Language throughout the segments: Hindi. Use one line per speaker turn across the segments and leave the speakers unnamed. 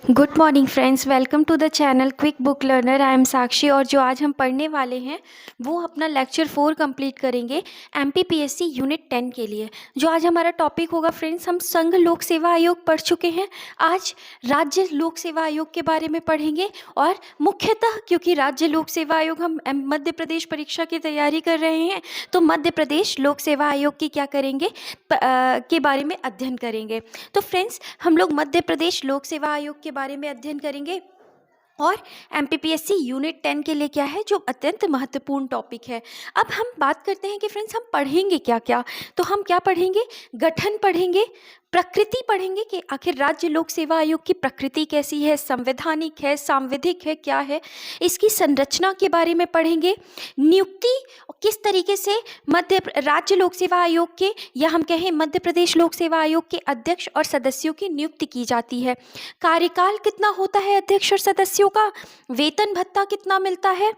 Good morning friends, welcome to the channel quick book learner. I am Sakshi और जो आज हम पढ़ने वाले हैं वो अपना लेक्चर 4 कंप्लीट करेंगे एमपीपीएससी यूनिट 10 के लिए। जो आज हमारा टॉपिक होगा फ्रेंड्स, हम संघ लोक सेवा आयोग पढ़ चुके हैं, आज राज्य लोक सेवा आयोग के बारे में पढ़ेंगे। और मुख्यतः क्योंकि राज्य लोक सेवा आयोग हम मध्य प्रदेश परीक्षा की तैयारी कर रहे हैं तो मध्य प्रदेश लोक सेवा आयोग की क्या करेंगे के बारे में अध्ययन करेंगे। तो फ्रेंड्स, हम लोग मध्य प्रदेश लोक सेवा आयोग के बारे में अध्ययन करेंगे और एमपीपीएससी यूनिट 10 के लिए क्या है जो अत्यंत महत्वपूर्ण टॉपिक है। अब हम बात करते हैं कि फ्रेंड्स हम पढ़ेंगे क्या क्या। तो हम क्या पढ़ेंगे, गठन पढ़ेंगे, प्रकृति पढ़ेंगे कि आखिर राज्य लोक सेवा आयोग की प्रकृति कैसी है, संवैधानिक है, सांविधिक है, क्या है, इसकी संरचना के बारे में पढ़ेंगे, नियुक्ति किस तरीके से मध्य राज्य लोक सेवा आयोग के या हम कहें मध्य प्रदेश लोक सेवा आयोग के अध्यक्ष और सदस्यों की नियुक्ति की जाती है, कार्यकाल कितना होता है अध्यक्ष और सदस्यों का, वेतन भत्ता कितना मिलता है,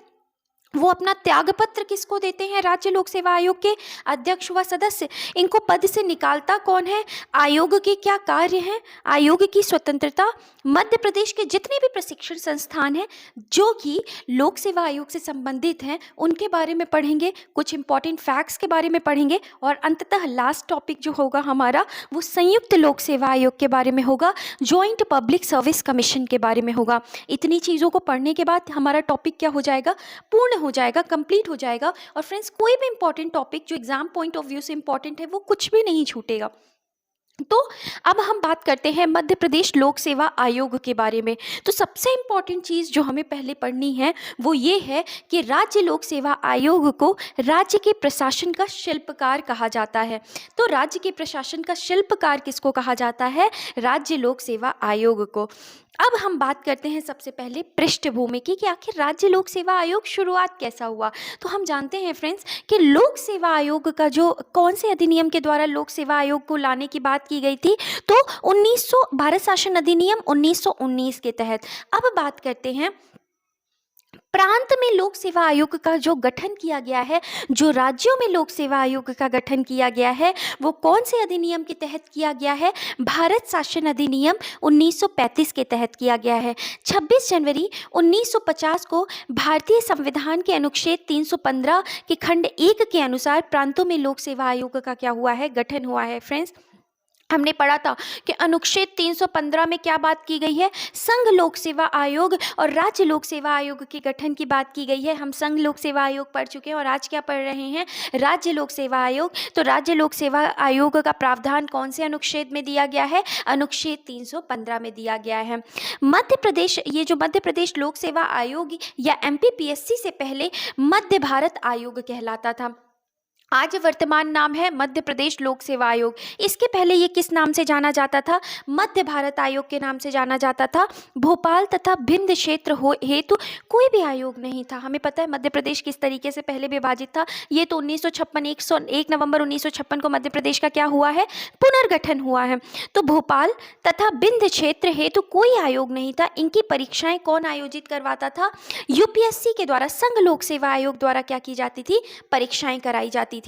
वो अपना त्यागपत्र किसको देते हैं, राज्य लोक सेवा आयोग के अध्यक्ष व सदस्य, इनको पद से निकालता कौन है, आयोग के क्या कार्य हैं, आयोग की स्वतंत्रता, मध्य प्रदेश के जितने भी प्रशिक्षण संस्थान हैं जो कि लोक सेवा आयोग से संबंधित हैं उनके बारे में पढ़ेंगे, कुछ इंपॉर्टेंट फैक्ट्स के बारे में पढ़ेंगे और अंततः लास्ट टॉपिक जो होगा हमारा वो संयुक्त लोक सेवा आयोग के बारे में होगा, जॉइंट पब्लिक सर्विस कमीशन के बारे में होगा। इतनी चीज़ों को पढ़ने के बाद हमारा टॉपिक क्या हो जाएगा, पूर्ण हो जाएगा, कंप्लीट हो जाएगा। और फ्रेंड्स, कोई भी इंपॉर्टेंट टॉपिक जो एग्जाम पॉइंट ऑफ व्यू से इंपॉर्टेंट है वो कुछ भी नहीं छूटेगा। तो अब हम बात करते हैं मध्य प्रदेश लोक सेवा आयोग के बारे में। तो सबसे इंपॉर्टेंट चीज़ जो हमें पहले पढ़नी है वो ये है कि राज्य लोक सेवा आयोग को राज्य के प्रशासन का शिल्पकार कहा जाता है। तो राज्य के प्रशासन का शिल्पकार किसको कहा जाता है, राज्य लोक सेवा आयोग को। अब हम बात करते हैं सबसे पहले पृष्ठभूमि की कि आखिर राज्य लोक सेवा आयोग शुरुआत कैसा हुआ। तो हम जानते हैं फ्रेंड्स कि लोक सेवा आयोग का जो कौन से अधिनियम के द्वारा लोक सेवा आयोग को लाने की बात की गई थी, तो 1900 भारत शासन अधिनियम 1919 के तहत। अब बात करते हैं प्रांत में लोक सेवा आयोग का जो गठन किया गया है, जो राज्यों में लोक सेवा आयोग का गठन किया गया है वो कौन से अधिनियम के तहत किया गया है, भारत शासन अधिनियम 1935 के तहत किया गया है। 26 जनवरी 1950 को भारतीय संविधान के अनुच्छेद 315 के खंड 1 के अनुसार प्रांतों में लोक सेवा आयोग का क्या हुआ है, गठन हुआ है। फ्रेंड्स, हमने पढ़ा था कि अनुच्छेद 315 में क्या बात की गई है, संघ लोक सेवा आयोग और राज्य लोक सेवा आयोग के गठन की बात की गई है। हम संघ लोक सेवा आयोग पढ़ चुके हैं और आज क्या पढ़ रहे हैं, राज्य लोक सेवा आयोग। तो राज्य लोक सेवा आयोग का प्रावधान कौन से अनुच्छेद में दिया गया है, अनुच्छेद 315 में दिया गया है। मध्य प्रदेश, ये जो मध्य प्रदेश लोक सेवा आयोग या एमपीपीएससी से पहले मध्य भारत आयोग कहलाता था। आज वर्तमान नाम है मध्य प्रदेश लोक सेवा आयोग। इसके पहले ये किस नाम से जाना जाता था, मध्य भारत आयोग के नाम से जाना जाता था। भोपाल तथा भिंड क्षेत्र हेतु कोई भी आयोग नहीं था। हमें पता है मध्य प्रदेश किस तरीके से पहले विभाजित था। ये तो 1956 1 नवंबर 1956 को मध्य प्रदेश का क्या हुआ है, पुनर्गठन हुआ है। तो भोपाल तथा भिंड क्षेत्र हेतु कोई आयोग नहीं था। इनकी परीक्षाएं कौन आयोजित करवाता था, यूपीएससी के द्वारा, संघ लोक सेवा आयोग द्वारा क्या की जाती थी, परीक्षाएं कराई जाती थी।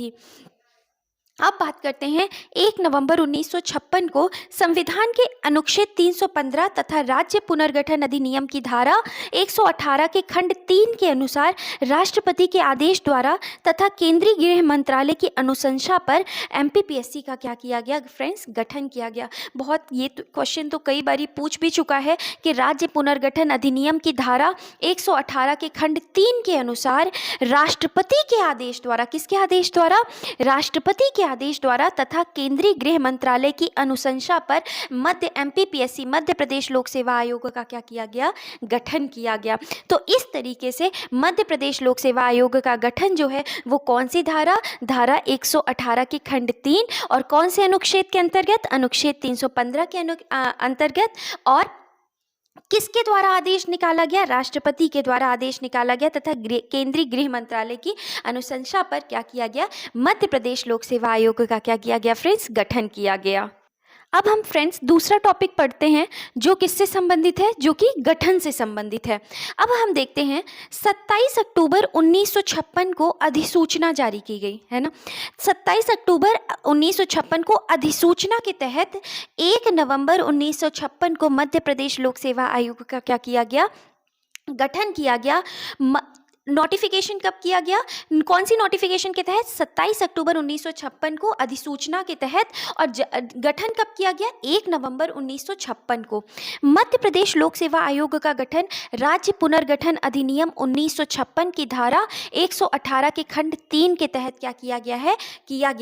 अब बात करते हैं 1 नवंबर 1956 को संविधान के अनुच्छेद 315 तथा राज्य पुनर्गठन अधिनियम की धारा 118 के खंड 3 के अनुसार राष्ट्रपति के आदेश द्वारा तथा केंद्रीय गृह मंत्रालय की अनुशंसा पर एमपीपीएससी का क्या किया गया फ्रेंड्स, गठन किया गया। बहुत ये क्वेश्चन तो कई बार पूछ भी चुका है कि राज्य पुनर्गठन अधिनियम की धारा 118 के खंड 3 के अनुसार राष्ट्रपति के आदेश द्वारा, किसके आदेश द्वारा, राष्ट्रपति के आदेश द्वारा तथा केंद्रीय गृह मंत्रालय की अनुशंसा पर मध्य एमपीपीएससी मध्य प्रदेश लोक सेवा आयोग का क्या किया गया, गठन किया गया। तो इस तरीके से मध्य प्रदेश लोक सेवा आयोग का गठन जो है वो कौन सी धारा, धारा 118 के खंड 3 और कौन से अनुच्छेद के अंतर्गत, अनुच्छेद 315 के अंतर्गत, और किसके द्वारा आदेश निकाला गया, राष्ट्रपति के द्वारा आदेश निकाला गया तथा केंद्रीय गृह मंत्रालय की अनुशंसा पर क्या किया गया, मध्य प्रदेश लोक सेवा आयोग का क्या किया गया फ्रेंड्स, गठन किया गया। अब हम फ्रेंड्स दूसरा टॉपिक पढ़ते हैं जो किससे संबंधित है, जो कि गठन से संबंधित है। अब हम देखते हैं 27 अक्टूबर 1956 को अधिसूचना जारी की गई है ना। 27 अक्टूबर 1956 को अधिसूचना के तहत 1 नवंबर 1956 को मध्य प्रदेश लोक सेवा आयोग का क्या किया गया, गठन किया गया। नोटिफिकेशन कब किया गया, कौन सी नोटिफिकेशन के तहत, 27 अक्टूबर 1956 को अधिसूचना के तहत, और गठन कब किया गया, 1 नवंबर 1956 को। मध्य प्रदेश लोक सेवा आयोग का गठन राज्य पुनर्गठन अधिनियम 1956 की धारा 118 के खंड 3 के तहत क्या किया गया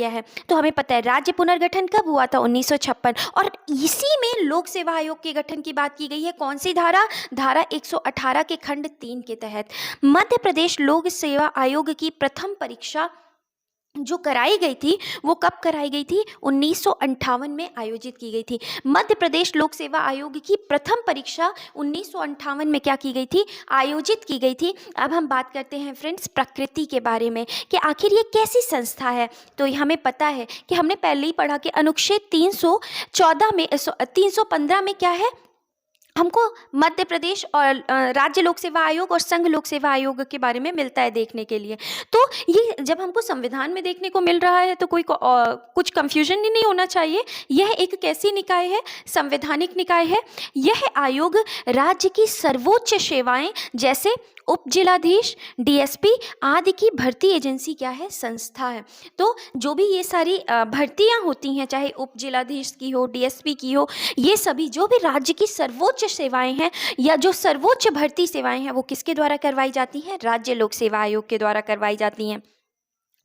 है। तो हमें पता है राज्य पुनर्गठन कब हुआ था, 1956, और इसी में लोक सेवा आयोग के गठन की बात की गई है। कौन सी धारा, धारा 118 के खंड 3 के तहत। मध्य प्रदेश लोक सेवा आयोग की प्रथम परीक्षा जो कराई गई थी वो कब कराई गई थी, 1958 में आयोजित की गई थी। मध्य प्रदेश लोक सेवा आयोग की प्रथम परीक्षा 1958 में क्या की गई थी, आयोजित की गई थी। अब हम बात करते हैं फ्रेंड्स प्रकृति के बारे में कि आखिर ये कैसी संस्था है। तो हमें पता है कि हमने पहले ही पढ़ा कि अनुच्छेद 315 में क्या है, हमको मध्य प्रदेश और राज्य लोक सेवा आयोग और संघ लोक सेवा आयोग के बारे में मिलता है देखने के लिए। तो ये जब हमको संविधान में देखने को मिल रहा है तो कोई कुछ कंफ्यूजन ही नहीं होना चाहिए। यह एक कैसी निकाय है, संवैधानिक निकाय है। यह आयोग राज्य की सर्वोच्च सेवाएं जैसे उप जिलाधीश, डीएसपी आदि की भर्ती एजेंसी क्या है, संस्था है। तो जो भी ये सारी भर्तियां होती हैं, चाहे उप जिलाधीश की हो, डीएसपी की हो, ये सभी जो भी राज्य की सर्वोच्च सेवाएं हैं या जो सर्वोच्च भर्ती सेवाएं हैं वो किसके द्वारा करवाई जाती हैं, राज्य लोक सेवा आयोग के द्वारा करवाई जाती हैं।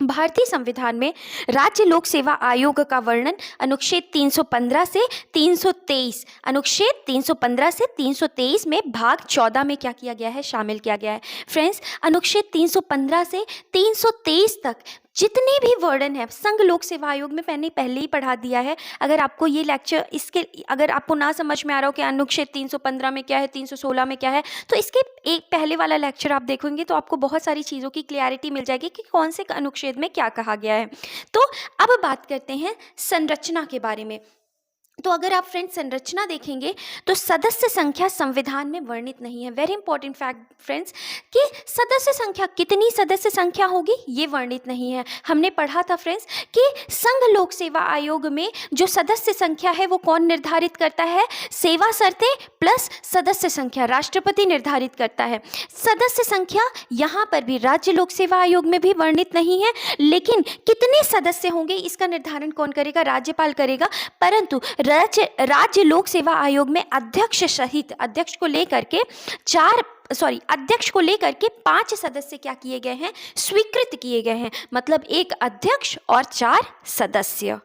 भारतीय संविधान में राज्य लोक सेवा आयोग का वर्णन अनुच्छेद 315 से 323, अनुच्छेद 315 से 323 में भाग 14 में क्या किया गया है, शामिल किया गया है। फ्रेंड्स, अनुच्छेद 315 से 323 तक जितने भी वर्णन है संघ लोक सेवा आयोग में मैंने पहले ही पढ़ा दिया है। अगर आपको ये लेक्चर अगर आपको ना समझ में आ रहा हो कि अनुच्छेद 315 में क्या है, 316 में क्या है, तो इसके एक पहले वाला लेक्चर आप देखेंगे तो आपको बहुत सारी चीज़ों की क्लैरिटी मिल जाएगी कि कौन से अनुच्छेद में क्या कहा गया है। तो अब बात करते हैं संरचना के बारे में। तो अगर आप फ्रेंड्स संरचना देखेंगे तो सदस्य संख्या संविधान में वर्णित नहीं है। वेरी इंपॉर्टेंट फैक्ट फ्रेंड्स कि सदस्य संख्या, कितनी सदस्य संख्या होगी ये वर्णित नहीं है। हमने पढ़ा था फ्रेंड्स कि संघ लोक सेवा आयोग में जो सदस्य संख्या है वो कौन निर्धारित करता है, सेवा शर्तें प्लस सदस्य संख्या राष्ट्रपति निर्धारित करता है। सदस्य संख्या यहाँ पर भी राज्य लोक सेवा आयोग में भी वर्णित नहीं है, लेकिन कितने सदस्य होंगे इसका निर्धारण कौन करेगा, राज्यपाल करेगा। परंतु राज्य लोक सेवा आयोग में अध्यक्ष सहित अध्यक्ष को लेकर के 5 सदस्य क्या किए गए हैं, स्वीकृत किए गए हैं। मतलब एक अध्यक्ष और 4 सदस्य।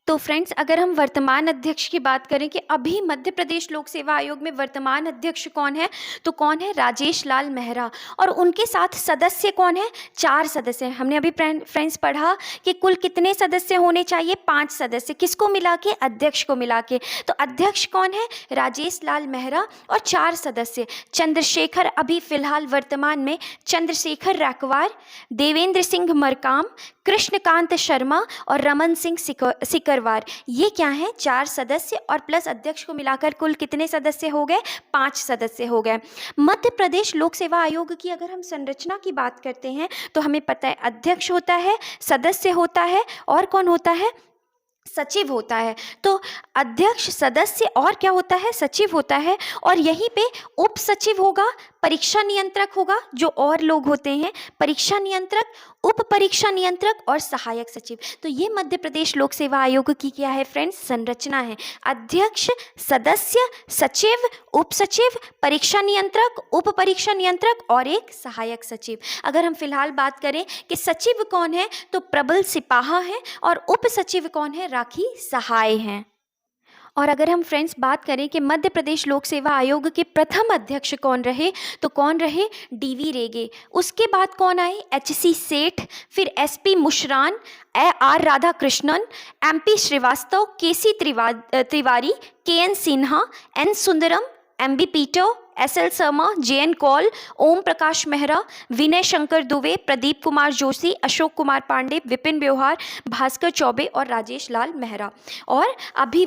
तो फ्रेंड्स, अगर हम वर्तमान अध्यक्ष की बात करें कि अभी मध्य प्रदेश लोक सेवा आयोग में वर्तमान अध्यक्ष कौन है, तो कौन है, राजेश लाल मेहरा। और उनके साथ सदस्य कौन है, 4 सदस्य। हमने अभी फ्रेंड्स पढ़ा कि कुल कितने सदस्य होने चाहिए, 5 सदस्य। किसको मिला के, अध्यक्ष को मिला के। तो अध्यक्ष कौन है, राजेश लाल मेहरा, और 4 सदस्य चंद्रशेखर, अभी फिलहाल वर्तमान में चंद्रशेखर रैकवार, देवेंद्र सिंह मरकाम, कृष्णकांत शर्मा और रमन सिंह सिकरवार। ये क्या है, 4 सदस्य, और प्लस अध्यक्ष को मिलाकर कुल कितने सदस्य हो गए, 5 सदस्य हो गए। मध्य प्रदेश लोक सेवा आयोग की अगर हम संरचना की बात करते हैं तो हमें पता है अध्यक्ष होता है, सदस्य होता है, और कौन होता है, सचिव होता है। तो अध्यक्ष, सदस्य और क्या होता है, सचिव होता है। और यहीं पे उप सचिव होगा, परीक्षा नियंत्रक होगा, जो और लोग होते हैं, परीक्षा नियंत्रक, उप परीक्षा नियंत्रक और सहायक सचिव। तो ये मध्य प्रदेश लोक सेवा आयोग की क्या है फ्रेंड्स, संरचना है। अध्यक्ष, सदस्य, सचिव, उप सचिव, परीक्षा नियंत्रक, उप परीक्षा नियंत्रक और एक सहायक सचिव। अगर हम फिलहाल बात करें कि सचिव कौन है, तो प्रबल सिपाहा है, और उप सचिव कौन है, राखी सहाय हैं। और अगर हम फ्रेंड्स बात करें कि मध्य प्रदेश लोक सेवा आयोग के प्रथम अध्यक्ष कौन रहे, तो कौन रहे, डीवी रेगे। उसके बाद कौन आए, एचसी सेठ, फिर SP Mushran, R Radhakrishnan, MP Srivastava, KC Tiwari, KN Sinha, N Sundaram, MB Pito, S L. Sharma, J N. Kaul, Om Prakash Mehra, Vinay Shankar Dubey, Pradeep Kumar Joshi, Ashok Kumar Pandey, Vipin Vyavahar, Bhaskar Choubey और राजेश लाल मेहरा। और अभी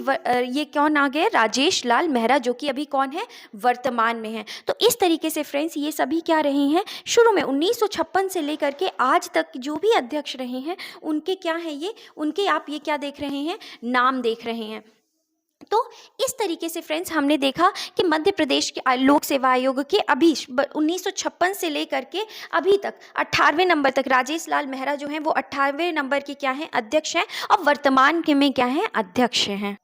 ये कौन आ गए? राजेश लाल मेहरा, जो कि अभी कौन है? वर्तमान में है। तो इस तरीके से फ्रेंड्स ये सभी क्या रहे हैं? शुरू में 1956 से लेकर के आज तक जो भी अध्यक्ष रहे हैं उनके क्या है, ये उनके आप ये क्या देख रहे हैं? नाम देख रहे हैं। तो इस तरीके से फ्रेंड्स हमने देखा कि मध्य प्रदेश के लोक सेवा आयोग के अभी 1956 से लेकर के अभी तक 18वें नंबर तक राजेश लाल मेहरा जो हैं वो 18वें नंबर के क्या हैं? अध्यक्ष हैं, और वर्तमान के में क्या हैं? अध्यक्ष हैं।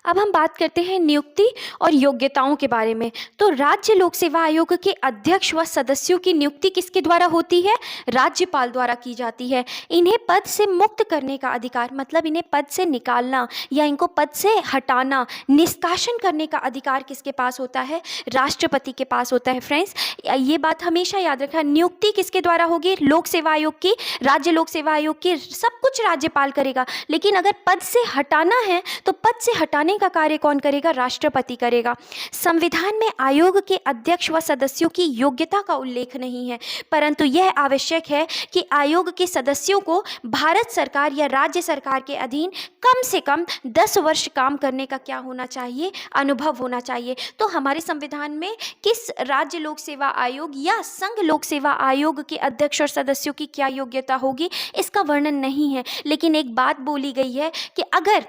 अब हम बात करते हैं नियुक्ति और योग्यताओं के बारे में। तो राज्य लोक सेवा आयोग के अध्यक्ष व सदस्यों की नियुक्ति किसके द्वारा होती है? राज्यपाल द्वारा की जाती है। इन्हें पद से मुक्त करने का अधिकार, मतलब इन्हें पद से निकालना या इनको पद से हटाना, निष्कासन करने का अधिकार किसके पास होता है? राष्ट्रपति के पास होता है। फ्रेंड्स ये बात हमेशा याद रखना, नियुक्ति किसके द्वारा होगी? लोक सेवा आयोग की, राज्य लोक सेवा आयोग की। सब कुछ राज्यपाल करेगा, लेकिन अगर पद से हटाना है तो पद से हटाने का कार्य कौन करेगा? राष्ट्रपति करेगा। संविधान में आयोग के अध्यक्ष व सदस्यों की योग्यता का उल्लेख नहीं है, परंतु यह आवश्यक है कि आयोग के सदस्यों को भारत सरकार या राज्य सरकार के अधीन कम से कम 10 वर्ष काम करने का क्या होना चाहिए? अनुभव होना चाहिए। तो हमारे संविधान में किस राज्य लोक सेवा आयोग या संघ लोक सेवा आयोग के अध्यक्ष और सदस्यों की क्या योग्यता होगी, इसका वर्णन नहीं है। लेकिन एक बात बोली गई है कि अगर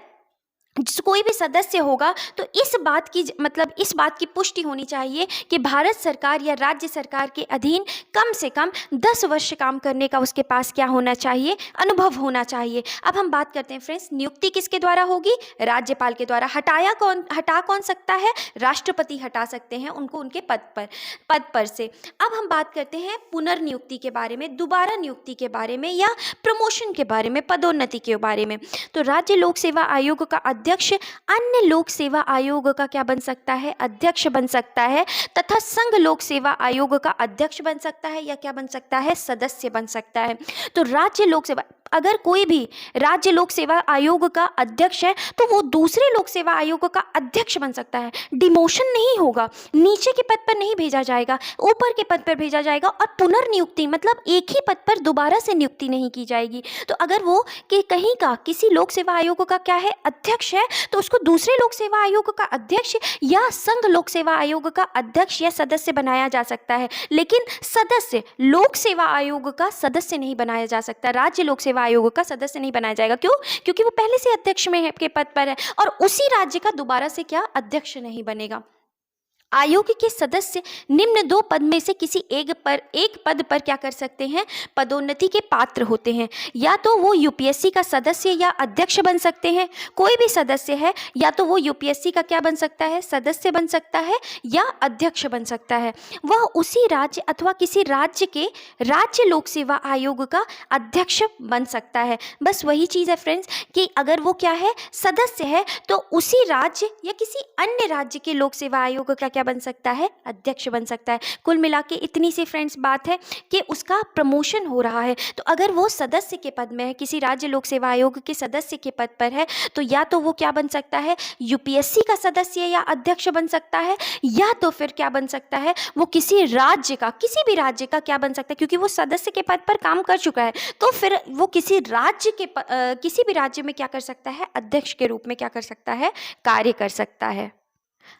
कोई भी सदस्य होगा तो इस बात की, मतलब इस बात की पुष्टि होनी चाहिए कि भारत सरकार या राज्य सरकार के अधीन कम से कम 10 वर्ष काम करने का उसके पास क्या होना चाहिए? अनुभव होना चाहिए। अब हम बात करते हैं फ्रेंड्स, नियुक्ति किसके द्वारा होगी? राज्यपाल के द्वारा। हटा कौन सकता है? राष्ट्रपति हटा सकते हैं उनको उनके पद पर से। अब हम बात करते हैं पुनर्नियुक्ति के बारे में, दोबारा नियुक्ति के बारे में या प्रमोशन के बारे में, पदोन्नति के बारे में। तो राज्य लोक सेवा आयोग का अध्यक्ष अन्य लोक सेवा आयोग का क्या बन सकता है? अध्यक्ष बन सकता है, तथा संघ लोक सेवा आयोग का अध्यक्ष बन सकता है या क्या बन सकता है? सदस्य बन सकता है। तो राज्य लोक सेवा, अगर कोई भी राज्य लोक सेवा आयोग का अध्यक्ष है तो वो दूसरे लोक सेवा आयोग का अध्यक्ष बन सकता है। डिमोशन नहीं होगा, नीचे के पद पर नहीं भेजा जाएगा, ऊपर के पद पर भेजा जाएगा। और पुनर्नियुक्ति मतलब एक ही पद पर दोबारा से नियुक्ति नहीं की जाएगी। तो अगर वो कि कहीं का किसी लोक सेवा आयोग का क्या है? अध्यक्ष है, तो उसको दूसरे लोक सेवा आयोग का अध्यक्ष या संघ लोक सेवा आयोग का अध्यक्ष या सदस्य बनाया जा सकता है। लेकिन सदस्य लोक सेवा आयोग का सदस्य नहीं बनाया जा सकता, राज्य लोक सेवा आयोग का सदस्य नहीं बनाया जाएगा। क्यों? क्योंकि वो पहले से अध्यक्ष में है, के पद पर है, और उसी राज्य का दोबारा से क्या? अध्यक्ष नहीं बनेगा। आयोग के सदस्य निम्न 2 पद में से किसी एक पद पर क्या कर सकते हैं? पदोन्नति के पात्र होते हैं। या तो वो यूपीएससी का सदस्य या अध्यक्ष बन सकते हैं, कोई भी सदस्य है, या तो वो यूपीएससी का क्या बन सकता है? सदस्य बन सकता है या अध्यक्ष बन सकता है। वह उसी राज्य अथवा किसी राज्य के राज्य लोक सेवा आयोग का अध्यक्ष बन सकता है। बस वही चीज़ है फ्रेंड्स कि अगर वो क्या है? सदस्य है, तो उसी राज्य या किसी अन्य राज्य के लोक सेवा आयोग का क्या बन सकता है? अध्यक्ष बन सकता है। कुल मिला के इतनी सी फ्रेंड्स बात है कि उसका प्रमोशन हो रहा है। तो अगर वो सदस्य के पद में है, किसी राज्य लोक सेवा आयोग के सदस्य के पद पर है, तो या तो वो क्या बन सकता है? यूपीएससी का सदस्य या अध्यक्ष बन सकता है, या तो फिर क्या बन सकता है? वो किसी राज्य का, किसी भी राज्य का क्या बन सकता है? क्योंकि वो सदस्य के पद पर काम कर चुका है, तो फिर वो किसी राज्य के किसी भी राज्य में क्या कर सकता है? अध्यक्ष के रूप में क्या कर सकता है? कार्य कर सकता है।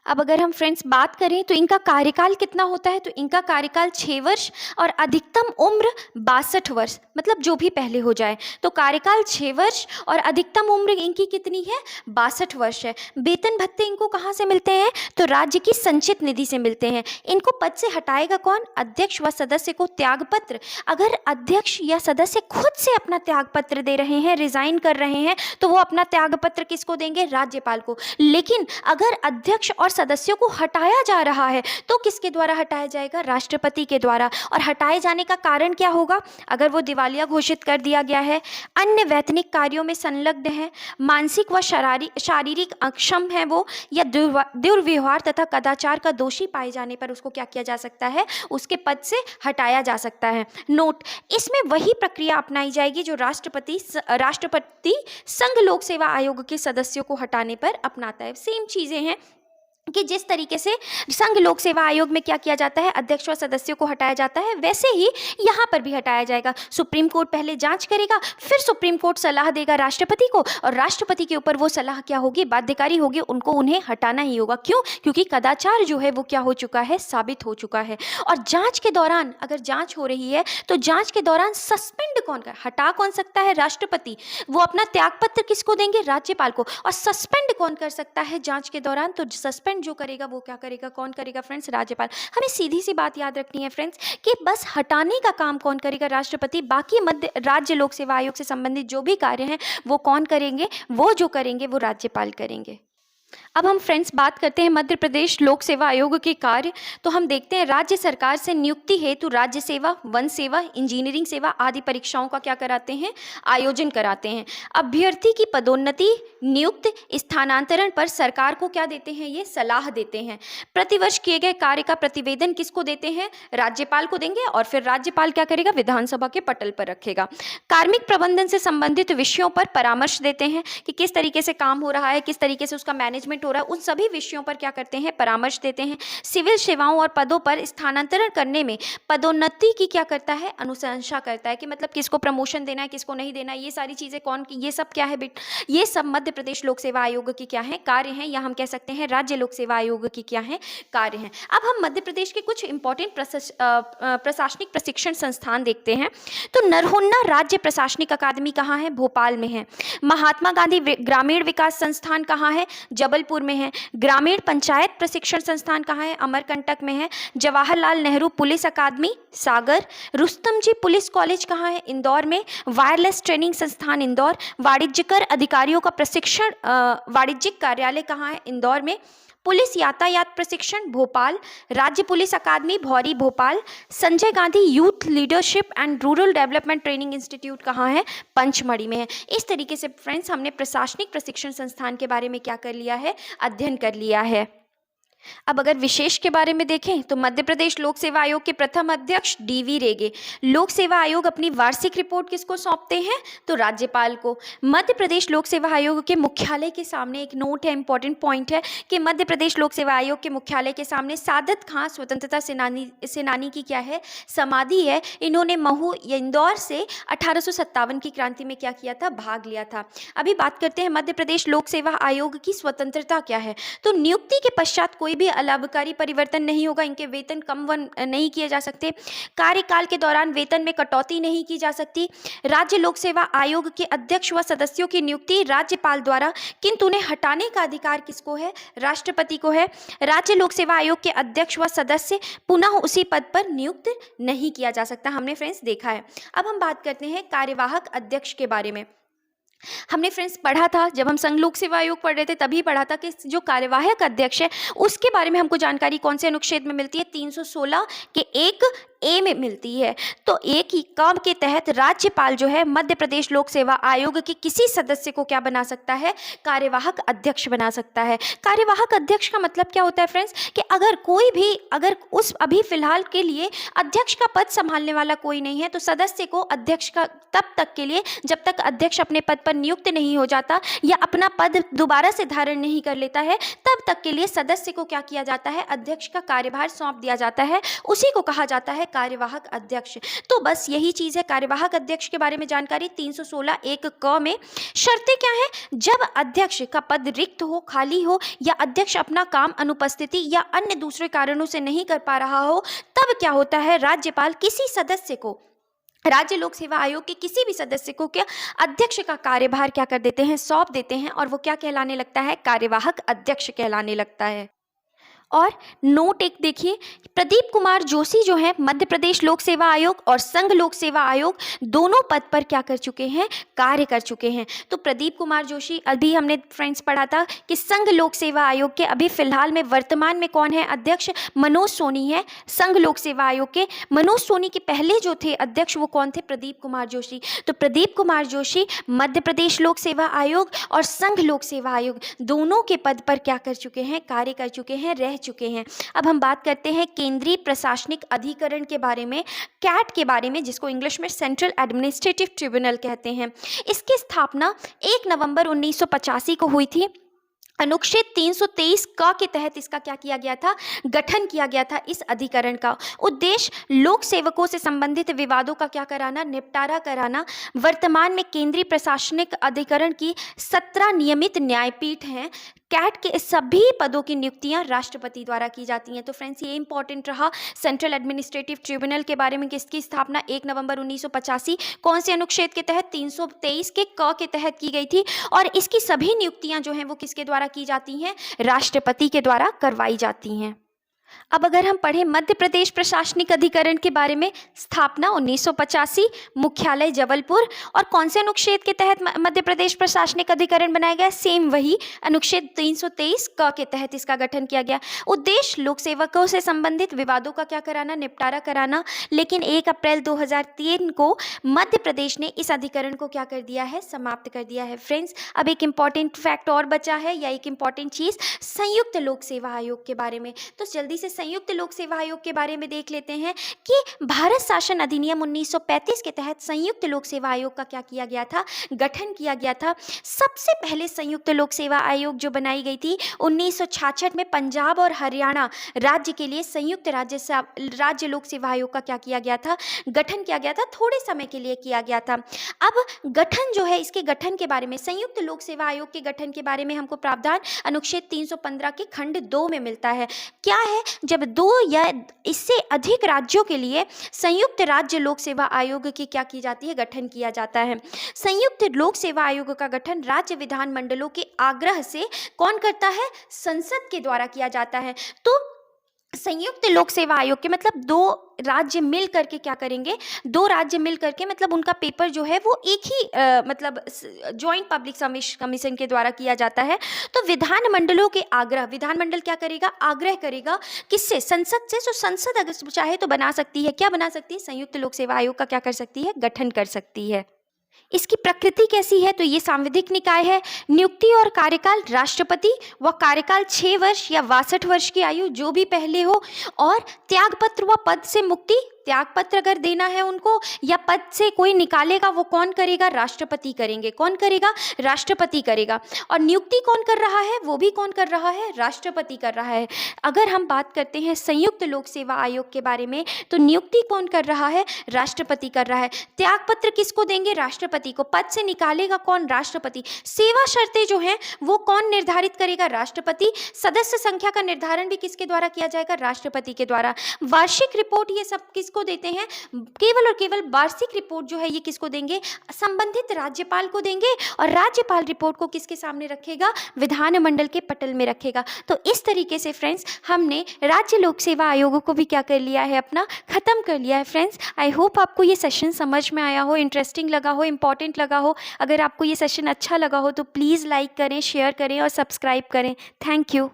अब अगर हम फ्रेंड्स बात करें तो इनका कार्यकाल कितना होता है? तो इनका कार्यकाल 6 वर्ष और अधिकतम उम्र 62 वर्ष, मतलब जो भी पहले हो जाए। तो कार्यकाल 6 वर्ष और अधिकतम उम्र इनकी कितनी है? 62 वर्ष है। वेतन भत्ते इनको कहाँ से मिलते हैं? तो राज्य की संचित निधि से मिलते हैं। इनको पद से हटाएगा कौन? अध्यक्ष व सदस्य को त्यागपत्र, अगर अध्यक्ष या सदस्य खुद से अपना त्यागपत्र दे रहे हैं, रिजाइन कर रहे हैं, तो वो अपना त्यागपत्र किसको देंगे? राज्यपाल को। लेकिन अगर अध्यक्ष और सदस्यों को हटाया जा रहा है तो किसके द्वारा हटाया जाएगा? राष्ट्रपति के द्वारा। और हटाए जाने का कारण क्या होगा? अगर वो दिवालिया घोषित कर दिया गया है, अन्य वैतनिक कार्यों में संलग्न है, मानसिक व शारीरिक अक्षम है वो, या दुर्व्यवहार तथा कदाचार का दोषी पाए जाने पर उसको क्या किया जा सकता है? उसके पद से हटाया जा सकता है। नोट, इसमें वही प्रक्रिया अपनाई जाएगी जो राष्ट्रपति संघ लोक सेवा आयोग के सदस्यों को हटाने पर अपनाता है। सेम चीजें हैं, कि जिस तरीके से संघ लोक सेवा आयोग में क्या किया जाता है, अध्यक्ष व सदस्यों को हटाया जाता है, वैसे ही यहाँ पर भी हटाया जाएगा। सुप्रीम कोर्ट पहले जांच करेगा, फिर सुप्रीम कोर्ट सलाह देगा राष्ट्रपति को, और राष्ट्रपति के ऊपर वो सलाह क्या होगी, बाध्यकारी होगी, उन्हें हटाना ही होगा। क्यों? क्योंकि कदाचार जो है वो क्या हो चुका है, साबित हो चुका है। और जांच के दौरान, अगर जांच हो रही है तो जांच के दौरान सस्पेंड कौन कर, हटा कौन सकता है, राष्ट्रपति। वो अपना त्यागपत्र किसको देंगे, राज्यपाल को। और सस्पेंड कौन कर सकता है जांच के दौरान, तो सस्पेंड जो करेगा वो क्या करेगा, कौन करेगा फ्रेंड्स, राज्यपाल। हमें सीधी सी बात याद रखनी है फ्रेंड्स कि बस हटाने का काम कौन करेगा, राष्ट्रपति। बाकी मध्य राज्य लोक सेवा आयोग से संबंधित जो भी कार्य हैं वो कौन करेंगे, वो जो करेंगे वो राज्यपाल करेंगे। अब हम फ्रेंड्स बात करते हैं मध्य प्रदेश लोक सेवा आयोग के कार्य। तो हम देखते हैं राज्य सरकार से नियुक्ति हेतु राज्य सेवा, वन सेवा, इंजीनियरिंग सेवा आदि परीक्षाओं का क्या कराते हैं, आयोजन कराते हैं। अभ्यर्थी की पदोन्नति, नियुक्त, स्थानांतरण पर सरकार को क्या देते हैं, ये सलाह देते हैं। प्रतिवर्ष किए गए कार्य का प्रतिवेदन किसको देते हैं, राज्यपाल को देंगे, और फिर राज्यपाल क्या करेगा, विधानसभा के पटल पर रखेगा। कार्मिक प्रबंधन से संबंधित विषयों पर परामर्श देते हैं कि किस तरीके से काम हो रहा है, किस तरीके से उसका मैनेजमेंट हो रहा है, उन सभी विषयों पर क्या करते हैं, परामर्श देते हैं। सिविल सेवाओं और पदों पर स्थानांतरण करने में पदोन्नति की क्या करता है, अनुशंसा करता है, कि मतलब किसको प्रमोशन देना है, किसको नहीं देना है, ये सारी चीजें कौन की, ये सब क्या है ये सब मध्य प्रदेश लोक सेवा आयोग की क्या है, कार्य हैं, या हम कह सकते हैं राज्य लोक सेवा आयोग की क्या है, कार्य हैं। अब हम मध्य प्रदेश के कुछ इंपॉर्टेंट प्रशासनिक प्रशिक्षण संस्थान देखते हैं। तो नरहुन्ना राज्य प्रशासनिक अकादमी कहाँ है, भोपाल में है। महात्मा गांधी ग्रामीण विकास संस्थान कहाँ है, जबलपुर में है। ग्रामीण पंचायत प्रशिक्षण संस्थान कहाँ है, अमरकंटक में है। जवाहरलाल नेहरू पुलिस अकादमी, सागर। रुस्तम जी पुलिस कॉलेज कहाँ है, इंदौर में। वायरलेस ट्रेनिंग संस्थान, इंदौर। वाणिज्यकर अधिकारियों का प्रशिक्षण वाणिज्यिक कार्यालय कहाँ है, इंदौर में। पुलिस यातायात प्रशिक्षण, भोपाल। राज्य पुलिस अकादमी, भौरी, Bhopal. Sanjay Gandhi youth leadership and rural development training institute कहाँ है, पंचमढ़ी में है। इस तरीके से फ्रेंड्स हमने प्रशासनिक प्रशिक्षण संस्थान के बारे में क्या कर लिया है, अध्ययन कर लिया है। अब अगर विशेष के बारे में देखें तो मध्य प्रदेश लोक सेवा आयोग के प्रथम अध्यक्ष डीवी रेगे। लोक सेवा आयोग अपनी वार्षिक रिपोर्ट किसको सौंपते हैं, तो राज्यपाल को। मध्य प्रदेश लोक सेवा आयोग के मुख्यालय के सामने एक नोट है, इंपॉर्टेंट पॉइंट है कि मध्य प्रदेश लोक सेवा आयोग के मुख्यालय के सामने सादत खां स्वतंत्रता सेनानी की क्या है, समाधि है। इन्होंने महू इंदौर से 1857 की क्रांति में क्या किया था, भाग लिया था। अभी बात करते हैं मध्य प्रदेश लोक सेवा आयोग की स्वतंत्रता क्या है। तो नियुक्ति के पश्चात कोई भी अलाभकारी परिवर्तन नहीं होगा, इनके वेतन कम नहीं किए जा सकते। कार्यकाल के दौरान वेतन में कटौती नहीं की जा सकती। राज्य लोक सेवा आयोग के अध्यक्ष व सदस्यों की नियुक्ति राज्यपाल द्वारा, किंतु उन्हें हटाने का अधिकार किसको है, राष्ट्रपति को है। राज्य लोक सेवा आयोग के अध्यक्ष व सदस्य पुनः उसी पद पर नियुक्त नहीं किया जा सकता, हमने फ्रेंड्स देखा है। अब हम बात करते हैं कार्यवाहक अध्यक्ष के बारे में। हमने फ्रेंड्स पढ़ा था, जब हम संघ लोक सेवा आयोग पढ़ रहे थे तभी पढ़ा था कि जो कार्यवाहक अध्यक्ष है उसके बारे में हमको जानकारी कौन से अनुच्छेद में मिलती है, 316 के 1A में मिलती है। तो एक ही काम के तहत राज्यपाल जो है मध्य प्रदेश लोक सेवा आयोग के किसी सदस्य को क्या बना सकता है, कार्यवाहक अध्यक्ष बना सकता है। कार्यवाहक अध्यक्ष का मतलब क्या होता है फ्रेंड्स, कि अगर उस अभी फिलहाल के लिए अध्यक्ष का पद संभालने वाला कोई नहीं है तो सदस्य को अध्यक्ष का तब तक के लिए, जब तक अध्यक्ष अपने पद पर नियुक्त नहीं हो जाता या अपना पद दोबारा से धारण नहीं कर लेता है, तब तक के लिए सदस्य को क्या किया जाता है, अध्यक्ष का कार्यभार सौंप दिया जाता है। उसी को कहा जाता है कार्यवाहक अध्यक्ष। तो बस यही चीज है कार्यवाहक अध्यक्ष के बारे में जानकारी। 316 1 क में शर्तें क्या है, जब अध्यक्ष का पद रिक्त हो, खाली हो, या अध्यक्ष अपना काम अनुपस्थिति या अन्य दूसरे कारणों से नहीं कर पा रहा हो, तब क्या होता है, राज्यपाल किसी सदस्य को, राज्य लोक सेवा आयोग के किसी भी सदस्य को क्या अध्यक्ष का कार्यभार क्या कर देते हैं, सौंप देते हैं, और वो क्या कहलाने लगता है, कार्यवाहक अध्यक्ष कहलाने लगता है। और नोट एक देखिए, प्रदीप कुमार जोशी जो है मध्य प्रदेश लोक सेवा आयोग और संघ लोक सेवा आयोग दोनों पद पर क्या कर चुके हैं, कार्य कर चुके हैं। तो प्रदीप कुमार जोशी, अभी हमने फ्रेंड्स पढ़ा था कि संघ लोक सेवा आयोग के अभी फिलहाल में वर्तमान में कौन है अध्यक्ष, मनोज सोनी है। संघ लोक सेवा आयोग के मनोज सोनी के पहले जो थे अध्यक्ष वो कौन थे, प्रदीप कुमार जोशी। तो प्रदीप कुमार जोशी मध्य प्रदेश लोक सेवा आयोग और संघ लोक सेवा आयोग दोनों के पद पर क्या कर चुके हैं, कार्य कर चुके हैं, रह चुके हैं। अब हम बात करते हैं केंद्रीय प्रशासनिक अधिकरण के बारे में, कैट के बारे में, जिसको इंग्लिश में सेंट्रल एडमिनिस्ट्रेटिव ट्रिब्यूनल कहते हैं। इसकी स्थापना 1 नवंबर 1985 को हुई थी। अनुच्छेद 323 क के तहत इसका क्या किया गया था, गठन किया गया था। इस अधिकरण का उद्देश्य लोक सेवकों से संबंधित विवादों का क्या कराना, निपटारा कराना। वर्तमान में केंद्रीय प्रशासनिक अधिकरण की 17 नियमित न्यायपीठ हैं। कैट के सभी पदों की नियुक्तियां राष्ट्रपति द्वारा की जाती हैं। तो फ्रेंड्स ये इंपॉर्टेंट रहा। सेंट्रल एडमिनिस्ट्रेटिव ट्रिब्यूनल के बारे में, किसकी स्थापना 1 नवंबर 1985 कौन से अनुच्छेद के तहत, 323 के क के तहत की गई थी। और इसकी सभी नियुक्तियां जो हैं वो किसके द्वारा की जाती हैं, राष्ट्रपति के द्वारा करवाई जाती हैं। अब अगर हम पढ़ें मध्य प्रदेश प्रशासनिक अधिकरण के बारे में, स्थापना 1985, मुख्यालय जबलपुर। और कौन से अनुच्छेद के तहत मध्य प्रदेश प्रशासनिक अधिकरण बनाया गया, सेम वही अनुच्छेद 323 क के तहत इसका गठन किया गया। उद्देश्य लोक सेवकों से संबंधित विवादों का क्या कराना, निपटारा कराना। लेकिन 1 अप्रैल 2003 को मध्य प्रदेश ने इस अधिकरण को क्या कर दिया है, समाप्त कर दिया है। फ्रेंड्स अब एक इंपॉर्टेंट फैक्ट और बचा है, या एक इंपॉर्टेंट चीज संयुक्त लोक सेवा आयोग के बारे में। तो जल्दी से संयुक्त लोक सेवा आयोग के बारे में देख लेते हैं कि भारत शासन अधिनियम 1935 के तहत संयुक्त लोक सेवा आयोग का क्या किया गया था, गठन किया गया था। सबसे पहले संयुक्त लोक सेवा आयोग जो बनाई गई थी 1966 में पंजाब और हरियाणा राज्य के लिए संयुक्त राज्य लोक सेवा आयोग का क्या किया गया था, गठन किया गया था। थोड़े समय के लिए किया गया था। अब गठन जो है, इसके गठन के बारे में, संयुक्त लोक सेवा आयोग के गठन के बारे में हमको प्रावधान अनुच्छेद 315 के खंड 2 में मिलता है। क्या है, जब 2 या इससे अधिक राज्यों के लिए संयुक्त राज्य लोक सेवा आयोग की क्या की जाती है, गठन किया जाता है। संयुक्त लोक सेवा आयोग का गठन राज्य विधानमंडलों के आग्रह से कौन करता है, संसद के द्वारा किया जाता है। तो संयुक्त लोक सेवा आयोग के मतलब 2 राज्य मिल करके क्या करेंगे, 2 राज्य मिल करके मतलब उनका पेपर जो है वो एक ही मतलब जॉइंट पब्लिक कमीशन के द्वारा किया जाता है। तो विधानमंडलों के आग्रह, विधानमंडल क्या करेगा, आग्रह करेगा किससे, संसद से। तो संसद अगर चाहे तो बना सकती है, क्या बना सकती है, संयुक्त लोक सेवा आयोग का क्या कर सकती है, गठन कर सकती है। इसकी प्रकृति कैसी है, तो ये सांविधिक निकाय है। नियुक्ति और कार्यकाल राष्ट्रपति, व कार्यकाल 6 वर्ष या 62 वर्ष की आयु जो भी पहले हो। और त्यागपत्र व पद से मुक्ति, त्यागपत्र अगर देना है उनको या पद से कोई निकालेगा वो कौन करेगा, राष्ट्रपति करेंगे। कौन करेगा, राष्ट्रपति करेगा। और नियुक्ति कौन कर रहा है, वो भी कौन कर रहा है, राष्ट्रपति कर रहा है। अगर हम बात करते हैं संयुक्त लोक सेवा आयोग के बारे में, तो नियुक्ति कौन कर रहा है, राष्ट्रपति कर रहा है। त्यागपत्र किसको देंगे, राष्ट्रपति को। पद से निकालेगा कौन, राष्ट्रपति। सेवा शर्तें जो हैं वो कौन निर्धारित करेगा, राष्ट्रपति। सदस्य संख्या का निर्धारण भी किसके द्वारा किया जाएगा, राष्ट्रपति के द्वारा। वार्षिक रिपोर्ट ये सब किसको देते हैं, केवल और केवल वार्षिक रिपोर्ट जो है ये किसको देंगे, संबंधित राज्यपाल को देंगे। और राज्यपाल रिपोर्ट को किसके सामने रखेगा, विधानमंडल के पटल में रखेगा। तो इस तरीके से फ्रेंड्स हमने राज्य लोक सेवा आयोगों को भी क्या कर लिया है, अपना खत्म कर लिया है। फ्रेंड्स आई होप आपको ये सेशन समझ में आया हो, इंटरेस्टिंग लगा हो, इंपॉर्टेंट लगा हो। अगर आपको ये सेशन अच्छा लगा हो तो प्लीज़ लाइक करें, शेयर करें और सब्सक्राइब करें। Thank you.